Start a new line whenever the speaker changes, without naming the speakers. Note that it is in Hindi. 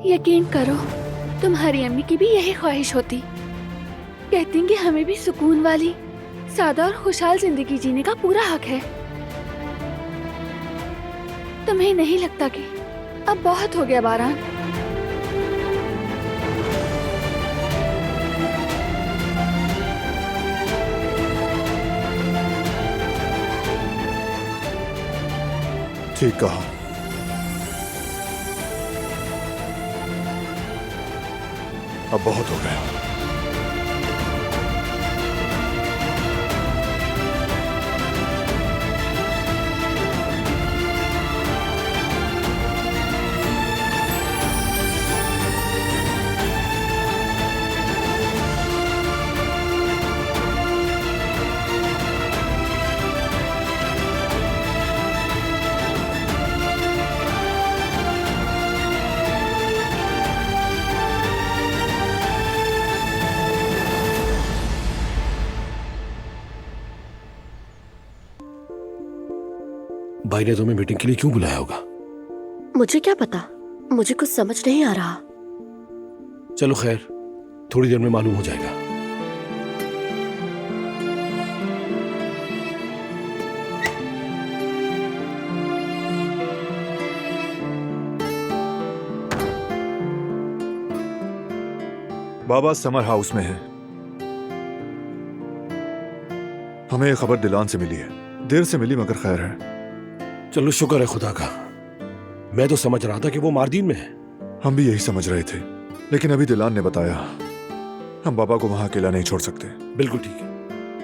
यकीन करो, तुम्हारी अम्मी की भी यही ख्वाहिश होती। कहती कि हमें भी सुकून वाली, सादा और खुशहाल जिंदगी जीने का पूरा हक है। तुम्हें नहीं लगता कि अब बहुत हो गया बारान?
ठीक कहा। अब बहुत हो गया।
भाई ने तुम्हें मीटिंग के लिए क्यों बुलाया होगा?
मुझे क्या पता, मुझे कुछ समझ नहीं आ रहा।
चलो खैर, थोड़ी देर में मालूम हो जाएगा।
बाबा समर हाउस में है। हमें ये खबर दिलान से मिली है। देर से मिली मगर खैर है।
चलो शुक्र है खुदा का। मैं तो समझ रहा था कि वो मारदीन में है।
हम भी यही समझ रहे थे, लेकिन अभी दिलान ने बताया हम बाबा को वहां अकेला नहीं छोड़ सकते।
बिल्कुल ठीक है।